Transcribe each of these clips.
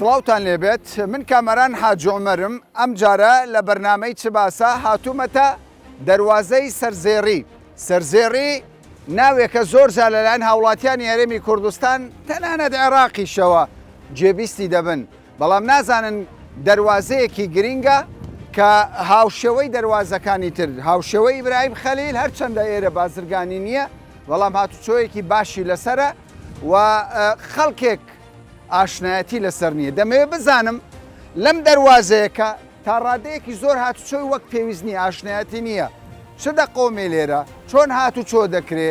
سڵاوتان لێبێت من کامەران حاج عومەرم ئەم جارە لە بەرنامەی چ باسە هاتوومەتە دەروازەی سەرزێڕی ناوێکە زۆر جار لەلایەن هاوڵاتیانی هەرێمی کوردستان تەنانەت عێراقیشەوە جێبیستی دەبن بەڵام نازانن دەروازەیەکی گرینگە کە هاوشێوەی دەروازەکانی تر هاوشێوەی ئیبراهیم خەلیل هەرچەندە ئێرە بازرگانی نییە بەڵام هاتوچۆیەکی باشی لەسرە و خەڵکێک ئاشنایەتی لەسەر نییە دەمەوێت بزانم لەم دەروازەیەکە تا ڕادەیەکی زۆر هاتوچۆی وەک پێویستنی ئاشنایەتی نییە چ دەقۆمێ لێرە چۆن هاتوچۆ دەکرێ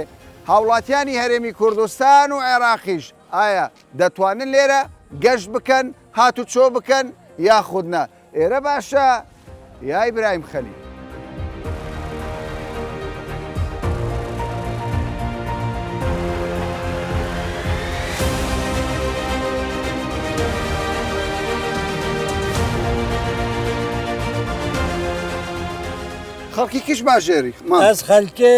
هاوڵاتیانی هەرێمی کوردستان و عێراقیش ئایا دەتوانن لێرە گەشت بکەن هاتوچۆ بکەن یاخودنا ئێرە باشە یا ئیبراهیم خەلیل خەڵکی کش باژێری ئەس خەلکێ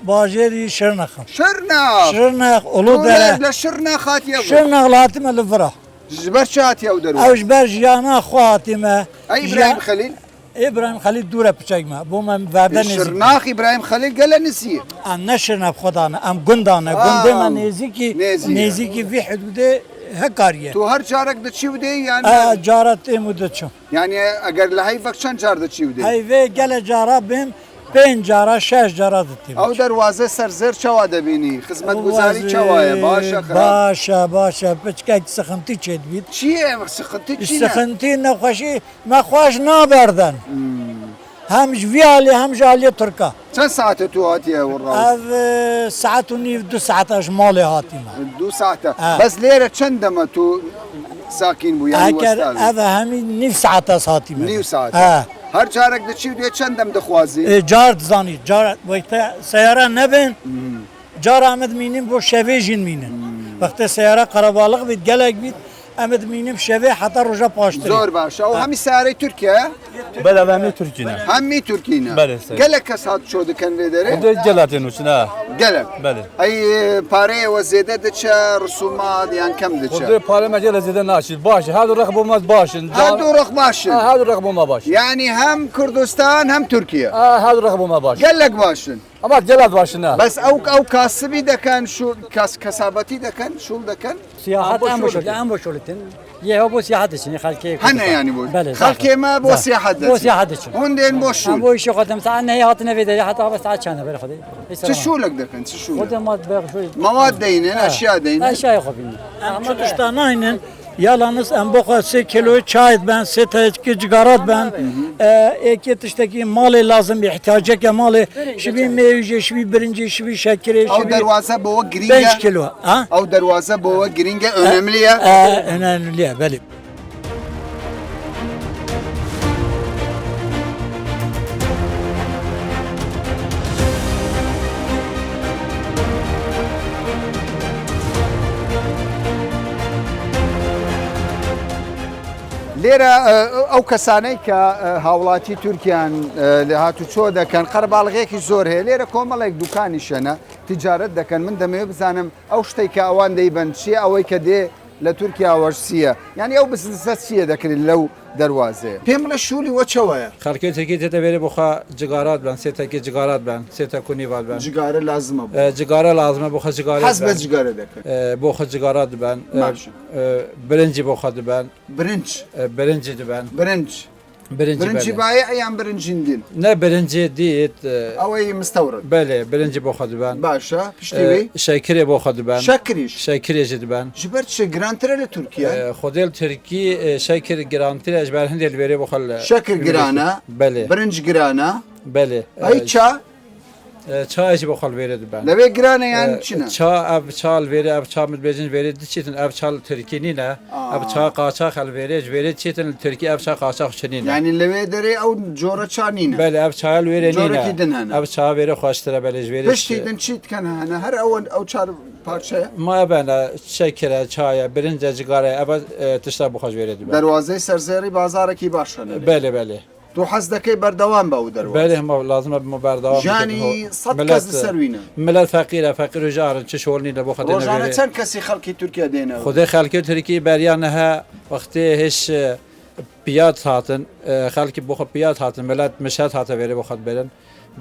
باژێری شرنەخم شرنەخ ئۆڵۆ لە شرنەخ هاتیە شرنەخ هاتیمە لە ڤڕە ژبەر چ هاتیە ئەو دەروازە ئەوش بەر ژیانە خوا هاتیمە ئیبراهیم خەلیل ئیبراهیم خەلیل دوورە پچەکمە بۆ من ڤابە نێزیک شرناخ ئیبراهیم خەلیل گەلە نسیە ئەم نە شرنە خۆدانە ئەم گوندانە گوندێمە نێزیکی ڤی حدودێ هەکاریە تو هەر جارێک دەچی و دێ یان جارە تێم و دەچم یعنی ئەگەر لە هەیڤەک چەند جار دەچی و دێ هەیڤێ گەلە جارە بێم 5 جارە 6 جارە دەتیم ئەو دەروازە سەرزێر چاوا دەبینی خزمەتگوزاری چاوایە باشە پچکێک سەخنتی چێت بیت چییە سەخنتی نەخۆشی مەخواش نابەردەن هەم ڤیالی هەم ژالیە تورکە چەند ساعتە تو هاتیە ئەو ساعت و نیو 2 ساعتەش ماڵێ هاتیمە 2 ساعتە بەس لێرە چەند دەمە تو ساکین بوو ئەvە هەمی نیو ساعتە هاتیمە نیو ساعت هەر جارێک دەچی و دێ چەند دەم دەخوازی جار دزانی سیارە نەبن جار ئەمەد مینیم بۆ شەوێژین مینن وەختە سیارە قەرەباڵغ بیت گەلێک بیت ئەمەد مینیم شەوێ حتا ڕۆژە پاشتر زۆر باشە و هەمی سارەی تورکیە بەلە هەمی تورکینە هەمی تورکینە گەلێک کەس هاتوچۆ دەکەن لێ دەرێ جەلاتێن وچنە گەلێک بەلێ ئەی پارەیەوە زێدە دەچە ڕسومات یان کەم دەچێت پارەمەجێ لە زێدە ناشیت باشە هادو ڕق بۆ مەت باشن هادو ڕق باشن هادو ڕق بۆ مە باش یعنی هەم کوردستان هەم تورکیە هادو ڕق بۆ مە باش گەلێک باشن ئەمە جەلات باشنە بەس ئەو کاسبی دەکەن کەسابەتی دەکەن شوڵ دەکەن سیاحەت ئەم بۆ شۆڵتن یەوە بۆ سیاحەت دەچین خەڵکی هەنە ینی بۆ خەڵکێمە بۆ سیاحەت دەچین هون دێن بۆ شوڵ بۆ شی خۆتم ساعت نەهەیە هاتنە بێ دەری حتا بە ساعت چەندە بەرە خۆدەی چ شوڵێک دەکەن چ شوڵ مواد دەینێن ئەشیا دەینێن ئەشیای خۆ بینی ئەمە تشتاناینن یالانız em boxa 3 kilo çay ben 3 tane cigarat ben iki tişteki malı lazım ihtiyacı ke malı şibi meyve şibi birinci şibi şekeri şibi dervaza bova gringe 5 kilo ha o dervaza bova gringe önemli ya önemli ya belli لێرە ئەو کەسانەی کە هاوڵاتی تورکیان لە هاتوچۆ دەکەن قەرباڵغێکی زۆر هەیە لێرە کۆمەڵێک دوکانی شەنە تیجارەت دەکەن من دەمەوێت بزانم ئەو شتێک کە ئەوان دەیبەن چیە ئەوەی کە دێ لە تورکیا وەرسیە یعنی ئەو بزنسە چیە دەکرێت لەو دەواازەیە پێم لە شووری وەچەوەیە خەڵکێتێکی تێتەبێرێ بخوا جگارات بن سێتەکی جگارات بن سێتە کونیوال بن جگارە لازمە جگارە لازمە بۆ خە جگارە حەز بە جگارە دەکەن بۆ خە جگارات دەبن برنجی بۆ خە دەبن برنجی دەبن برنجی باە ئەیان برنجین دین نە برنجێ دیت ئەوەی مستەورە بەێ برنجی بۆ خە دەبن باشە پشتیوی شەکرێ بۆ خە دەبن شەکرێژی دەبن ژبەر چ گرانترە لە تورکیا خودێل ترکی شەکر گرانترە ژبار هەندێک لێرێ بۆ خەل شەکر گرانە بەێ برنج گرانە بەێ ئەی چا چایشی بۆ خەڵ وێرە دەبن لەوێ گرانە یان چنە ئەف چال وێرە ئەف چامت بێژن وێرە دچێتن ئەف چال ترکی نینە ئەف چا قاچا خەلوێرێ وێرە چێتن ترکی ئەف چا قاچا چنین ینی لەوێ دەرێ ئەو جۆرە چانینە بەێ ئەف چال وێرە نینە ئەف چا وێرە خوۆشترە بەلێژ وێرە پشتیدن چیت کەنە هەر ئەو چار پارچەیە ما بەنە شەکرە چایە برنجە جگارە ئەە تشتا بۆ خۆش وێرە دەواازەی سەرزێری بازارێکی باشە بەێ تو حەز دەکەی بەردەوام بە و دەروە بله ما لازم ما برداشت ژیانی سەد کەس سەروینە ملت فقیر و جارن چه شغلی لبو خاطر ڕۆژانە نبره چەند کەسی خەڵکی تورکیا دێنەوە خدای خلکی ترکی بریانها وقتی هیچ پیاد هاتن خلکی بخو پیاد هاتن ملت مشهد هات بره بخواد برن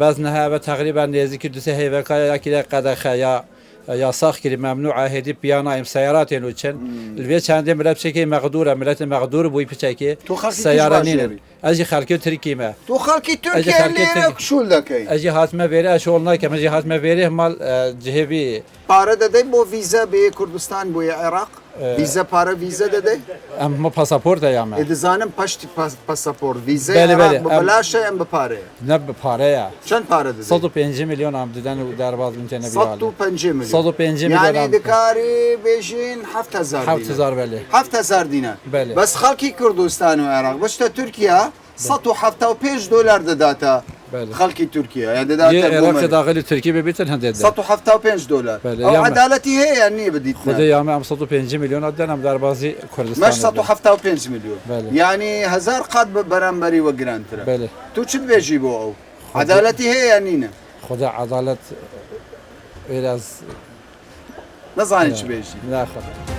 باز نه و تقریبا نزدیک دو سه هیوکا یکی قدخه یا ساخ کری ممنوعه هدی پیانایم سیارات اینو چن البته چند ملت بشه مقدوره ملت مقدور بوی پچکی تو خلکی سیاره تیش نین از خلکی ترکی ما تو خەڵکی تورکیا خەڵکی لێرە تورکی. کشول دەکەی اجی هاتمه بره شغل نکم اجی هاتمه بره مال جهبی پارە دەدەی بۆ ویزە بێ کوردستان بۆیە عێراق ویزە پارە ویزە دەدەی اما پاسپورت یامه دەزانم پشتی پاسپۆرت ویزە بله، عێراق بله. بە بەلاشە ئەم بپارەیە نه به پاره چەند پارە دەدەی 105 میلیون هم دیدن و در باز میتونه بیاد 150 میلیۆن 105 میلیۆن یعنی هم. دکاری بێژین 7000 7000 بله 7000 دینار بله. بەس خەڵکی کوردستان و عێراق بەشتە تورکیا 175 دلار دەداتە بله. خەڵکی تورکیا یا یه دەداتە عراق بۆ داخل ترکیه ببیتن هنده 175 دلار بله، ئەو یامە. عەدالەتی هەیە نییە بدیت خود یامه هم 105 میلیون دادن هم در بازی مەش کردستان 175 میلیۆن بله. یعنی هزار قات بەرامبەری وە گرانترە بله تو چت بێژی بۆ ئەو عەدالەتی هەیە نینە خدا عدالت غیر از نەزانی چ بێژی نه خدا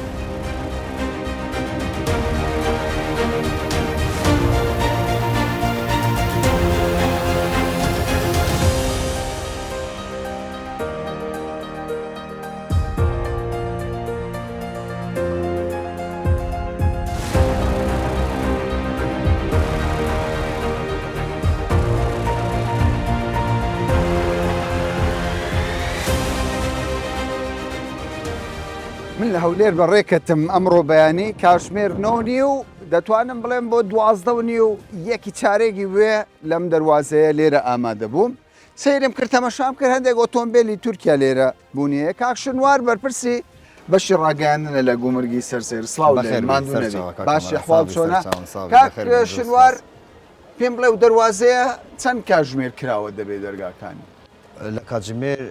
من لە هەولێر بەڕێکەتم ئەمڕۆ بەیانی کاشمێر نۆنی و دەتوانم بڵێم بۆ 12 و یەکی چارێکی وێ لەم دەواازەیە لێرە ئامادە بووم سەیرم کرد تەمەشام کرد هەندێک ئۆتۆمبیلی تورکیا لێرە بوونیە کاکشنوار بەرپرسی بەشی ڕاگەاندنە لە گومرگی سەرسێر سڵاو باشی حواڵ چۆنە کاک شنوار پێم بڵێ و دەواازەیە چەند کاژمێر کراوە دەبێ دەرگاکانی لە کاتژمێر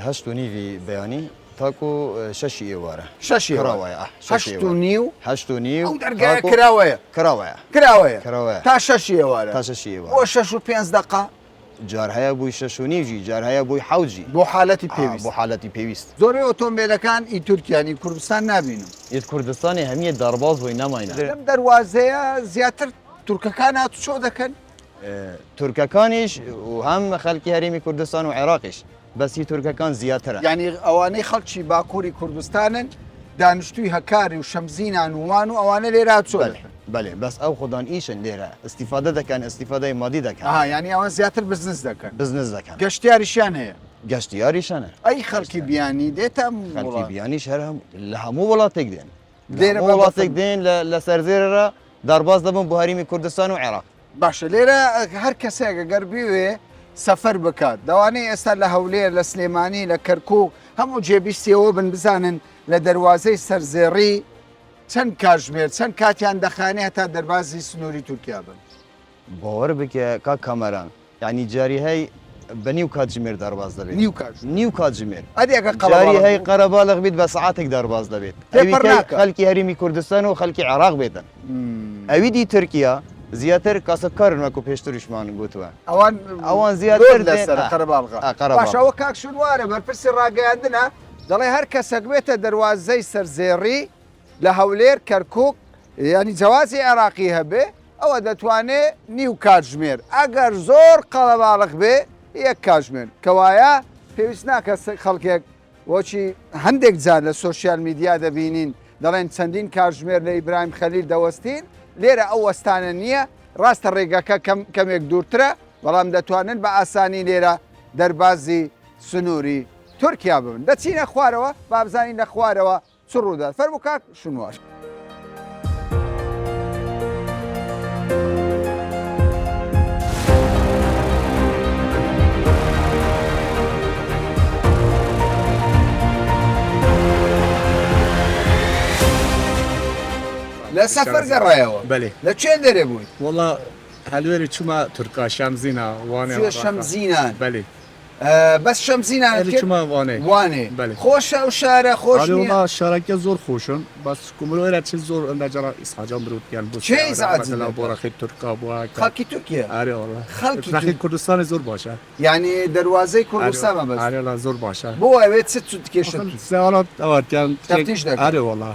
هەشت و نیوی بەیانی تاکو شەشی ئێوارە شەشی کراوەیە هەشت و نیو هەشت و نیو ئەو دەرگایە کراوەیە کراوەیە کراوەیە تا شەشی ئێوارە تا شەشی ئێوارە بۆ 6 و 5 دقه جار هەیە بووی شەش و نیوجی جار هەیە بووی حوجی بۆ حالەتی بۆ پێویست حالەتی پێویست زۆربەی ئۆتۆمبیلەکان ئی تورکیانی کوردستان نبینم یت کوردستانی هەمیە دەرباز بووی نەماینە لەم دەواازەیە زیاتر تورکەکان هاتو چۆ دەکەن تورکەکانیش و هەم خەڵکی هەرێمی کوردستان و عێراقیش بەسی تورکەکان زیاترە یعنی ئەوانەی خەڵکی باکووری کوردستانن دانیشتووی هەکاری و شەمزینان ومان و ئەوانە لێرا چۆ دەکەن بەێ بەس ئەو خوددان ئیشن لێرە استیفادە دەکەن استیفادەی مادی دەکەن ینی ئەوە زیاتر بزنس دەکەن بزنس دەکەن گەشتیاریشیان هەیە گەشتیاریشانە ئەی خەڵکی بیانی دێتە خەڵکی بیانیش هەر لە هەموو وڵاتێک دێن لێرە وڵاتێک دێن لە سەرزێرە دەرباز دەبن بۆ هەرمی کوردستان و عێراق باشە لێرە هەر کەسێکە گەربیوێ سەفەر بکات دەوانەی ئێستا لە هەولێر لە سلێمانی لە کەرکوو هەموو جێبیستیەوە بن بزانن لە دەواازەی سەرزێڕی چەند کاژمێر چەند کاتیان دەخانێت تا دەربازی سنووری تورکیا بن باوەڕ بکە کاک کامەران یعنی جاری هەی بە نیو کاتژمێر دەرباز دەبێت نیو کاتژمێر ئەدێکە جاری هەی قەرەباڵغ بیت بە سعاتێک دەرباز دەبێت خەڵکی هەرمی کوردستان و خەڵکی عێراق بێتن ئەوی دی تورکیا زیاتر کاسبکارن وەکو پێشتریشمان گوتووە ئەوان زیاتر لەسەر قەرەباڵغا باشەوە کاکشنوارە بەرپرسی ڕاگەیاندنە دەڵێ هەر کەسەک بێتە دەواازەی سەرزێڕی لە هەولێر کەرکووک ینی جیازی عێراقی هەبێ ئەوە دەتوانێت نیو کاتژمێر ئەگەر زۆر قەڵەباڵغ بێ یەک کاتژمێر کەوایە پێویست ناکە خەڵکێک وەچی هەندێک جار لە سوۆسیال میدیا دەبینین دەڵێن چەندین کاتژمێر لە ئیبراهیم خەلیل دەوەستین لێرە ئەو وەستانە نییە ڕاستە ڕێگەکە کەمێک دوورترە بەڵام دەتوانن بە ئاسانی لێرە دەربازی سنووری تورکیا ببن دەچینە خوارەوە بابزانین لە خوارەوە چ ڕوودا فەرموو کاک شنوار لە سەفەر گەڕایەوە لە کوێ دەرێ بووی والله هەلوێری چوومە تورکا شەمزینە وانێ شەمزینان بەێ بەس شەمزینان چما وانه وانێ بله. خۆشە و شارە خۆش آره نییە والله شارکه زور خوشن بس کومرو چه زور نجار اسحاجان برود یعنی بس چه اسحاجی مثلا داره؟ براخی ترکا بوا خەڵکی تورکیا آره والله خلکی راخی کردستان زور باشه یعنی دەواازەی کوردستانە بەس آره والله زور باشه بۆ ئەوێت چ تکێشە سوالات اوارتیان تفتیش دکن. آره والله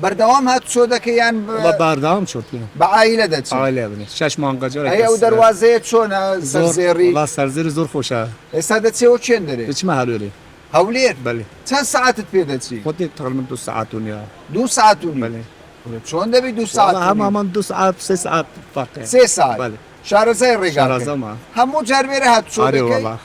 بەردەوام هات چۆ دەکەیان والله بردام شد بە عیلە دەچێت عائله بنه شش مانگاجار ئەی ئەو دەواازەیە چۆنە سەرزێڕی والله سرزیر زور خوشه ئێستا دەچێەوە چێن دەرێت چه محلولی هەولێر بله چەند سعاتت پێ دەچی خودی تقریبا 2 ساعت و نیا 2 ساعت و نیم بله چۆن دەبی 2 ساعت والله هم همان 2 ساعت 3 ساعت فرقه 3 ساعت بله شارەزای ڕێگا شارزما هەموو جاربێرە هات چۆ آره دەکەی والله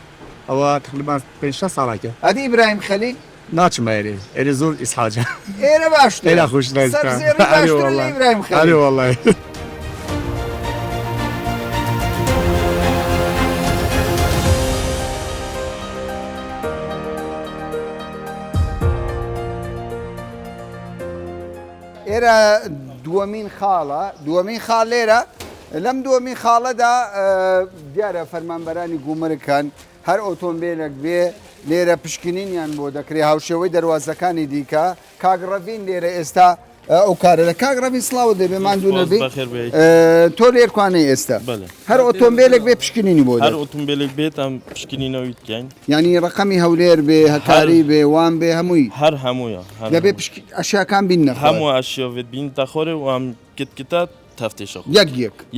او تقریبا 5 ساعت که ئەدی ئیبراهیم خەلیل ناچم ایری ایری زور اسحاجه ئێرە باشتر خیلی خوش داشتم. سەرزێڕی آره باشتر لە والله. ئیبراهیم آره خەلیل والله ئێرە دووەمین خاڵ لێرە لەم دووەمین خاڵەدا دیارە فەرمانبەرانی گومرگکان هەر ئۆتۆمبیلێک بێ لێرە پشکنینیان بۆ دەکرێت هاوشێوەی دەواازەکانی دیکە کاگڕەڤین لێرە ئێستا ئەو کارە لە کاگڕەوی سلااو دەبێ ماندوو نەبێ تۆ لێرکوانەی ئێستا هەر ئۆتۆمبیلێک بێ پشکنینی بۆ هەر ئۆتۆمبیلێک بێت ئەم پشکنینەوەی بکەین ینی ڕقەمی هەولێر بێ هەکاری بێ وان بێ هەمووی هەر هەموویە دەبێ ئەشیاکان بین نەخۆ هەموو ئاشیۆێت بین دەخۆرێ و ئەم کتکتە تەفتێشە یەک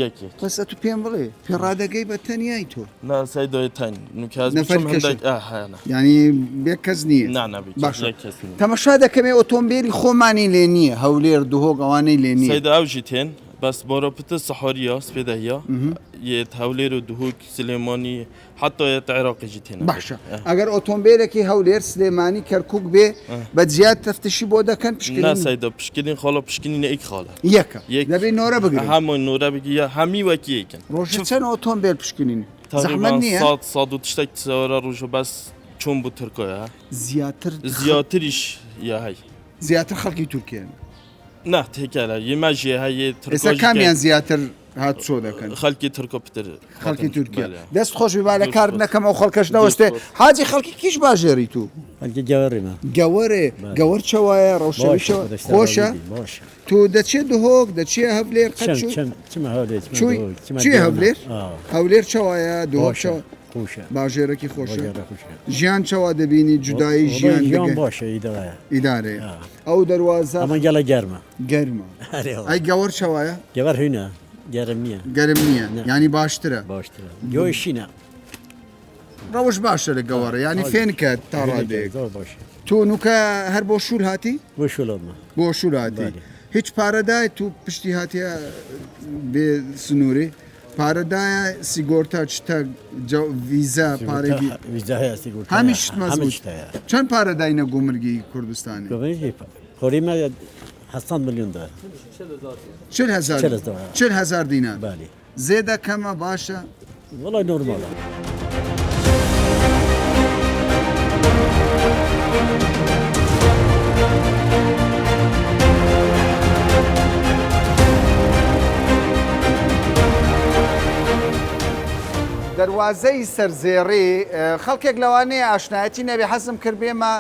یەک بەسە تو پێم بڵێ پێڕادەگەی بە تەنیای تۆ ناسای دۆیتەن نوکاز نەفەر کەشە. هەیەە ینی بێ کەس نییە نانەبی باشە. تەمەشا دەکەمێ ئۆتۆمبیلی خۆمانی لێ نییە هەولێر دوهۆک ئەوانەی لێ نییە سەیدا ئەوژی تێن بەس بۆرەپتە سەحۆریە سپێدەهە یێت هەولێر و دوهوک سلێمانی حتا یێت عێراقیژی تێنە باشە ئەگەر ئۆتۆمبیلێکی هەولێر سلێمانی کەرکک بێ بە جیات تەفتشی بۆ دەکەن پشکنین ناسایدا پشکنین خاڵە پشکنینە ئیک خاڵە یەکە دەبێ نۆرە بگرن هەموو نورە بگیە هەمی وەکیەکەن ڕۆژە چەند ئۆتۆمبیل پشکنین زەحمەت نییە ساد و تشتێک سەوەرە ڕۆژە بەس چۆن بوو ترکۆیە زیاتریش یا هەی زیاتر خەڵکی تورکیان نه تێکەلە یمەژێ هەیە ئێستا کامیان زیاتر هات چۆ دەکەن خەڵکی ترکۆ پتر خەڵکی تورکیا دەست خۆش بێ لە کار نەکەم ئەو خەڵکەش نەوەستێ حاجی خەڵکی کیش باژێری تو گەوەرێ گەوەر چاوایە ڕەوشەویشەوە خۆشە تو دەچێت دهۆک دەچێ هەولێر چی هەولێر هەولێر چاوایە دهۆکشەوە باژێرەی خۆشە ژیان چاوا دەبینی جودایی ژیان ئیدارەیە ئەو دەواازە ئەمەگەڵە گەرمە گەرمە ئەی گەوەر چاوایە گەوەر هینە گەرم نییە گەرم نییە ینی باشترە باشترە گۆشینە ڕەوش باشە لە گەوەڕە ینی فێنکە تا ڕادێک تۆ نوکە هەر بۆ شول هاتی بۆ شولەمە بۆ شول هاتی هیچ پارەدای تو پشتی هاتیە بێ سنووری پارەدایە سیگۆرتا چتە ویزە پارەی هەمیش چەند پارەداینە گومرگی کوردستانی خۆریمە 70 میلیۆن دا 40,000 دینار زێدە کەمە باشە وڵای نۆرماڵە دەواازەی سەرزێڕی خەڵکێک لەوانەیە ئاشنایەتی نەبێ حەزم کرد بێمە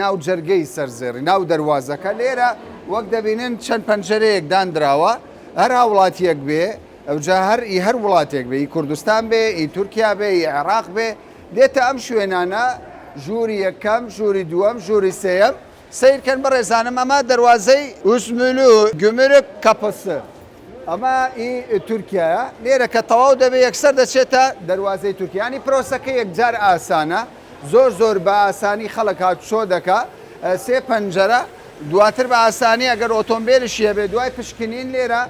ناو جەرگەی سەرزێڕی ناو دەواازەکە لێرە وەک دەبینن چەند پەنجەرەیەک دانراوە هەر هاوڵاتیەک بێ ئەوجا هەر وڵاتێک بێ کوردستان بێ تورکیا بێ عێراق بێ دێتە ئەم شوێنانە ژووری یەکەم ژووری دووەم ژووری سێەم سیرکەن بەڕێزانم ئەمە دەواازەی ئوسمولو گومرگ کەپەسە ئەمە تورکایە لێرە کە تەواو دەبێ یەکسەر دەچێتە دەواازەی تورکیانی پرۆسەکە یەکجار ئاسانە زۆر بە ئاسانی خەڵک هات چۆ دەکا سێ پەنجەرە دواتر بە ئاسانی ئەگەر ئۆتۆمبیلشیە بێ دوای پشکنین لێرە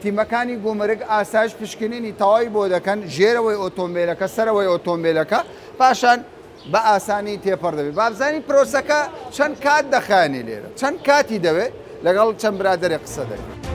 تیمەکانی گومرگ ئاسایش پشکنینی تەواوی بۆ دەکەن ژێرەوەی ئۆتۆمبیلەکە سەرەوەی ئۆتۆمبیلەکە پاشان بە ئاسانی تێپەڕ دەبێت بابزانی پرۆسەکە چەند کات دەخایێنی لێرە چەند کاتی دەوێت لەگەڵ چەند برادەرێک قسە دەکەن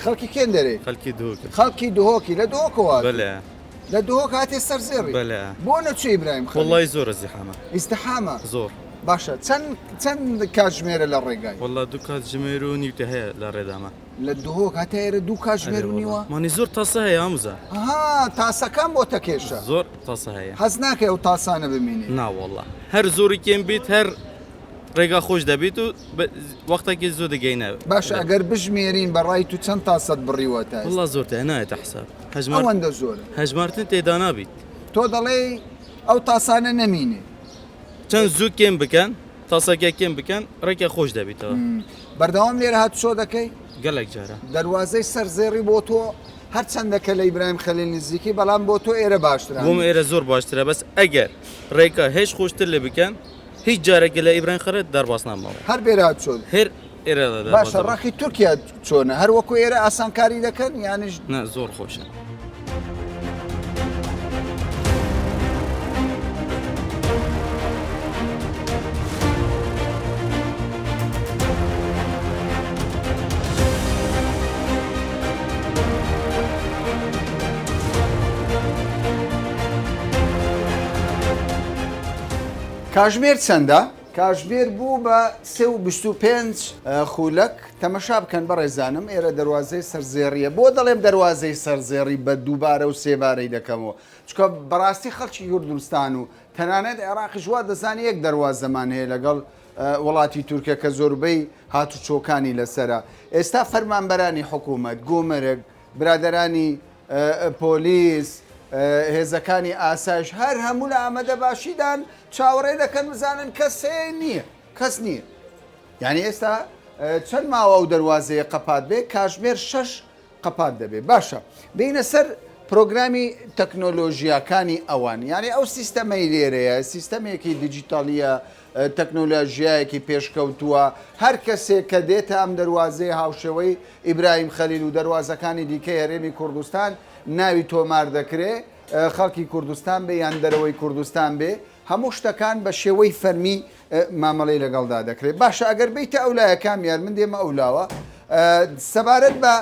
خەڵکی کێن دەرێ خەڵکی دووک خەڵکی دهۆکی لە دۆکەوە بەێ لە دهۆک هاتێ سەر زێڕی بەلێ بۆ نەچێ ئیبراهیم خەلیل والله زۆر زیحامە ئیستحامە زۆر باشە چەند کاتژمێرە لە ڕێگای والله دوو کات ژمێر و نیوتە هەیە لە ڕێدامە لە دهۆک هەتا ئێرە دوو کاتژمێر و نیوە مانی زۆر تاسە هەیە ئاموزە ها تاسەکان بۆ تەکێشە زۆر تاسە هەیە حەز ناکە ئەو تاسانە ببینی ناوەڵە هەر زۆری کێم بیت هەر ڕێگا خۆش دەبێت و وەختێکی زۆر دەگەینە باش ئەگەر بژمێرین بەڕای تو چەند تاسەت بڕیوەتە والله زۆر تە نایەتە حساب ئەوەندە زۆرە هەژمارتن تێدا نابیت تۆ دەڵێ ئەو تاسانە نەمینێ چەند زوو کێم بکەن تاسەکە کێم بکەن ڕێکە خۆش دەبیتەوە بەردەوام لێرە هات شۆ دەکەی گەلێک جارە دەواازەی سەرزێڕی بۆ تۆ هەر چەندەکە لە ئیبراهیم خەلیل نزیکی بەڵام بۆ تۆ ئێرە باشترە بۆم ئێرە زۆر باشترە بەس ئەگەر ڕێکە هێش خۆشتر لێ بکەن هیچ جارێکی لە ئیبراهیم خەلیل دەرباس نامەوە هەر بێرە هات شۆ هێر ئێرە باشە ڕاقی تورکیا چۆنە هەر وەکو ئێرە ئاسانکاری دەکەن یانش نه زۆر خۆشە کاژمێر چەندە؟ کاژمێر بوو بە 325 خولەک تەمەشا بکەن بەڕێزانم ئێرە دەواازەی سەرزێڕیە بۆ دەڵێم دەواازەی سەرزێڕی بە دووبارە و سێبارەی دەکەمەوە چکە بەڕاستی خەڵکی کوردستان و تەنانەت عێراقیش وا دەزانانی یەک دەواازەمان هەیە لەگەڵ وڵاتی تورکە کە زۆربەی هاتوچۆکانی لەسرە ئێستا فەرمانبەرانی حکوومەت گۆمەرگ برادەرانی پۆلیس هێزەکانی ئاسایش هەر هەموو لە ئامادە باشیدان چاوەڕێ دەکەن بزانن کەسێ نییە کەس نییە یعنی ئێستا چەند ماوە و دەواازەیە قەپات بێ کاژمێر 6 قەپات دەبێت باشە بینە سەر پرۆگرامی تەکنۆلۆژیاکانی ئەوان یعنی ئەو سیستەمەی لێرەیە سیستەمێکی دیجیتالیە تەکنۆلۆژیایەکی پێشکەوتووە هەر کەسێک کە دێتە ئەم دەواازەی هاوشەوەی ئیبراهیم خەلیل و دەواازەکانی دیکەی هەرێمی کوردستان ناوی تۆمار دەکرێ خەڵکی کوردستان بێ یان دەرەوەی کوردستان بێ هەموو شتەکان بە شێوەی فەرمی مامەڵەی لەگەڵدا دەکرێت باشە ئەگەر بیتە ئەولایەکان یار من دێمە ئەولاوە سەبارەت بە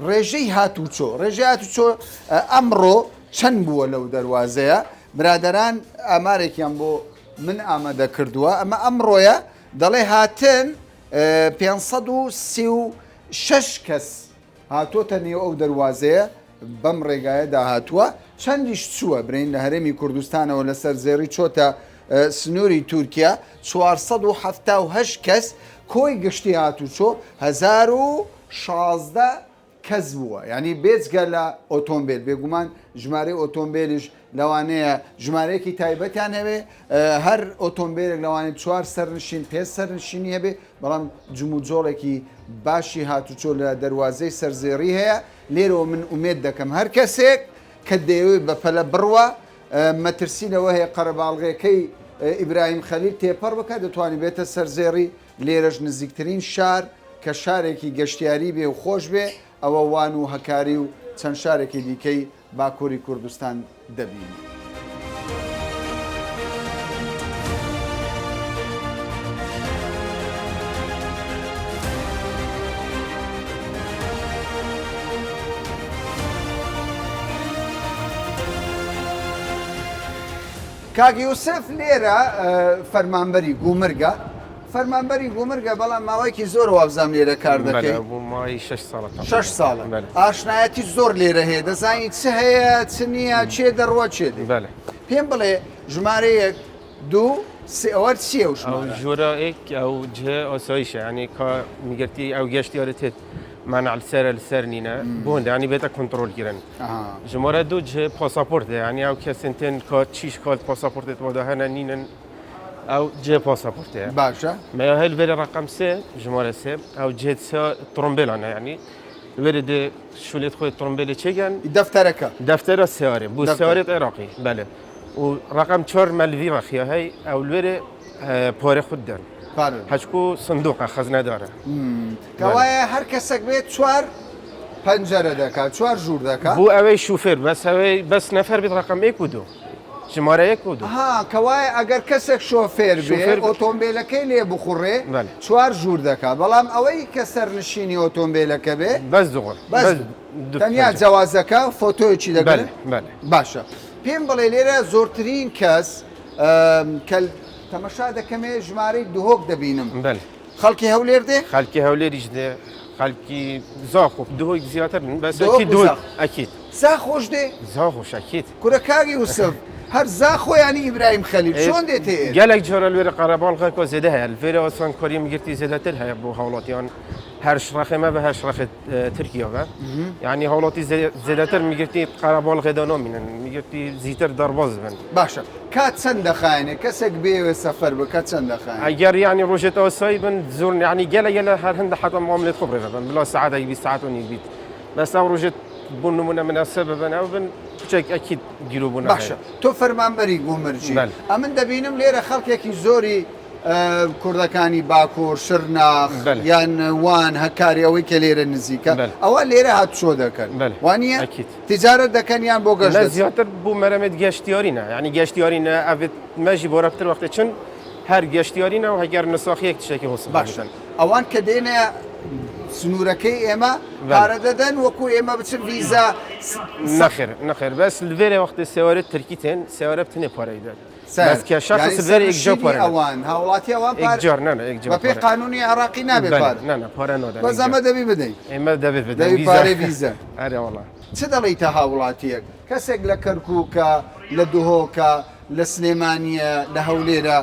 ڕێژەی هاتوچۆ ڕێژەی هاتوچۆ ئەمڕۆ چەند بووە لەو دەواازەیە برادەران ئامارێکیان بۆ من ئامادە کردووە ئەمە ئەمڕۆیە دەڵێ هاتن 536 کەس هاتۆتە نێو ئەو دەواازەیە بەم ڕێگایە داهاتووە چەندیش چووە برین لە هەرێمی کوردستانەوە لەسەر زێڕی چۆتە سنووری تورکیا 478 کەس کۆی گشتی هاتوچۆ 1016 کەس بووە ینی بێجگە لە ئۆتۆمبیل بێگومان ژمارەی ئۆتۆمبیلیش لەوانەیە ژمارەیەکی تایبەتیان هەبێ هەر ئۆتۆمبیلێک لەوانێت 4 سەرنشین 5 سەرنشینی هەبێ بەڵام جموجۆڵێکی باشی هاتوچۆ لە دەواازەی سەرزێڕی هەیە لێرەوە من ئومێد دەکەم هەر کەسێک کە دەیەوێت بەپەلە بڕوە مەترسینەوە هەیە قەرەباڵغەکەی ئیبراهیم خەلیل تێپەڕ بکە دەتوانێت بێتە سەرزێڕی لێرەش نزیکترین شار کە شارێکی گەشتیاری بێ و خۆش بێ ئەوە وان و هەکاری و چەند شارێکی دیکەی باکووری کوردستان دەبین. کاک یوسف لێرە فەرمانبەری گومرگە فەرمانبەری گومرگە بەڵام ماوەیەکی زۆر وابزام لێرە کار دەکەی مای 6 ساڵە ئاشنایەتی زۆر لێرە هەیە دەزانی چ هەیە چ نییە چێ دەڕوە چێدی پێم بڵێ ژمارەیەک دوو ئەوە چیە و ژۆرەیەک ئەو جهە ئاسایشە ینی کە میگرتی ئەو گەشتی یارێت منع السر السرنينا بوند يعني بيتا كنترول كيرن جمارة دو جه باسابورت يعني او كسنتين كات تشيش كات باسابورت تودهنا نينن او جه باسابورت باشا ما هل فيل رقم 3 جمارة 3 او جه ترومبيلانا يعني ورد شو اللي تخوي الترومبيلي تشيغان دفتر السيارة بو سيارة عراقي بله ورقم 4 مالفي رخيا هي او الوري بوري خدن هەچکو سندوقە خەزنە دارە کەوایە هەر کەسێک بێت 4 پەنجەرە دەکات 4 ژوور دەکات بۆ ئەوەی شوفێر بەس ئەوەی بەس نەفەر بێت ڕقم 1 و 2 ژمارە 1 و 2 ها کەوای ئەگەر کەسێک شۆفێر بێ شۆفێر بێ. ئۆتۆمبیلەکەی لێ بخوڕێ بەڵێ. 4 ژوور دەکات بەڵام ئەوەی کە سەرنشینی ئۆتۆمبیلەکە بێ بەس دوغۆر بەس تەنیا جیاوازەکە فۆتۆیەکی دەگرێت بەڵێ باشە پێم بڵێ لێرە زۆرترین کەس کە تەمەشا دەکەمێ ژمارەی دهۆک دەبینم بەڵێ خەڵکی هەولێر دێ خەلکی هەولێریش دێ خەلکی زاخ و دهۆی زیاتر بەس دهۆک ئەکی و دهۆک زاخ. ئەکیت زا خۆش دێ زاخۆش ئەکیت کورە کاگی یوسف هەر زا خۆیانی ئیبراهیم خەلیل چۆن دێتێ gelek jara li wêre qerebalxê ku zêde heye li vêre Osmankariyê girtî zêdetir heye bu hawlatiyan her şraxê me ve her şraxê Tirkiye ve yani hawlatî zêdetir migirtî qerebalxê de namînin migirtî zîtir derbaz bin باشە کات چەند دەخایێنێ کەسێک بێوێ سەفەر بکە چەند دەخایێن eger yani rojê asayî bin zor yani gelek her hin de heta muamelê xwe birêve bin bila saeteke bîst saet û nîv bît bes ew rojê بۆ نمونە مناسب بن ئەو بن کچێک ئەکیید گیرۆبوون باشە تۆ فەرمانبەری گومرجی بەڵێ. ئەمن دەبینم لێرە خەڵکێکی زۆری کوردەکانی باکوور شرناخ بەڵێ. یان وان هەکاری ئەوەی کە لێرە نزیکە بەڵێ. ئەوە لێرە هاتشۆ دەکەن بەڵێ. وانە ئەکید. تیجارەت دەکەن یان بۆ لە گەشت زیاتر بوو مەرەمێت گەشتیارینە ینی گەشتیارینە ئەێت مەژی بۆ ڕفتر وەختە چن هەر گەشتیارینە و هەگەر نساخیەک تشتێکی هۆس باشن ئەوان کە دێنە سنوورەکەی ئێمە پارە دەدەن وەکو ئێمە بچن ویزا نەخێر نەخێر بەس لێرە وەختی سێوارێت ترکیتێن سێوارە بتنێ پارەیدات بەس کە شخص بەری ئەکجا پارە ئەوان هاوڵاتی ئەوان ئەکجار نانە ئەکجا بە پێی قانونی عراقی نابێت پارە نانە پارە نادەن بەس ئەمە دەبی بدەین ئێمە دەبێت دەبی پارەی ویزە ئەرێ وەڵا چ دەڵی تا هاوڵاتیەک کەسێک لە کەرکووکە لە دهۆکە لە سلێمانیە لە هەولێرە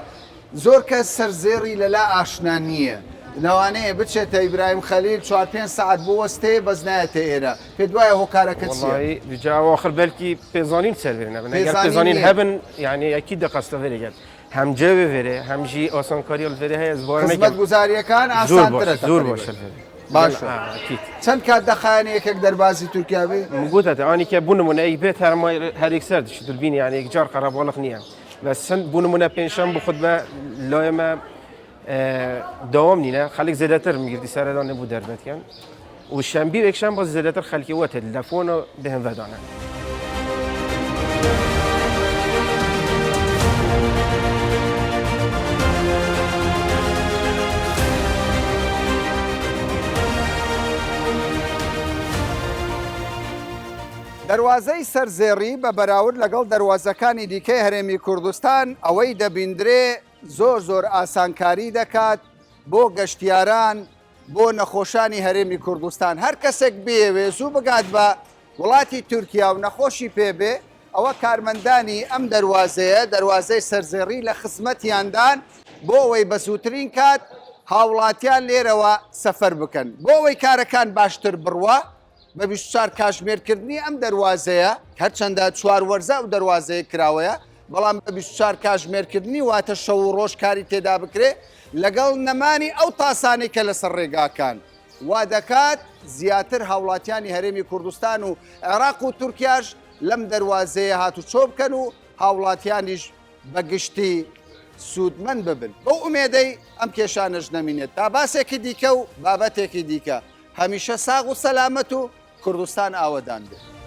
زۆر کەس سەرزێڕی لەلا ئاشنا نییە لەوانەیە بچێتە ئیبراهیم خەلیل 4-5 ساعت بۆ وەستەیە بەس نایەتە ئێرە پێ دوایە هۆکارەکە چیە؟ جاواخر بەلکی پێزانین سەرێنە پێزانین هەبن یعنی یەکی دەقەستە وێرەگەت هەم جێوێ وێرێ هەمژی ئۆسانکاری لێرە هەیە خزمەت گوزاریەکان ئاسانترە زۆر باشە باشە چەند کات دەخایەنە یەکێک دەربازی تورکیا بێ؟ گوتە ئەوانی کە بوونمونە ئەی بێت هەرێک سەر دشت دوربینی یعنی یەکجار قەرەباڵق نییە بە سند بوونمونە پێنجشەم بخود بە لایەمە داوام نینە خەڵک زێدەتر میگردی سەردا نەبوو دەربەتیان و شەمبی و یەکشەم باز زێدەتر خەڵکی وەتە لە فۆنە بهێنڤەدانە دەواازەی سەرزێڕی بە بەراورد لەگەڵ دەواازەکانی دیکەی هەرێمی کوردستان ئەوەی دەبیندرێ زۆر ئاسانکاری دەکات بۆ گەشتیاران بۆ نەخۆشانی هەرێمی کوردستان هەر کەسێک بێوێ زوو بگات بە وڵاتی تورکیا و نەخۆشی پێبێ ئەوە کارمەندانی ئەم دەواازەی سەرزێڕی لە خزمەتیاندان بۆ ئەوەی بەزووترین کات هاوڵاتیان لێرەوە سەفەر بکەن بۆ ئەوەی کارەکان باشتر بڕوە بە 24 کاشمێرکردنی ئەم دەواازەیە هەرچەندە 4 وەرزە و دەواازەیە کراوەیە بەڵام بە 24 کاشمێرکردنی واتە شەو و ڕۆژ کاری تێدا بکرێ لەگەڵ نەمانی ئەو تاسانەی کە لەسەر ڕێگاکان وا دەکات زیاتر هاوڵاتیانی هەرێمی کوردستان و عێراق و تورکیاش لەم دەواازەیە هاتو چۆ بکەن و هاوڵاتیانیش بەگشتی سوودمەند ببن بەو ئومێدەی ئەم کێشانەش نەمینێت تا باسێکی دیکە و بابەتێکی دیکە هەمیشە ساغ و سەلامەت و کوردستان ئاوەدان بێت.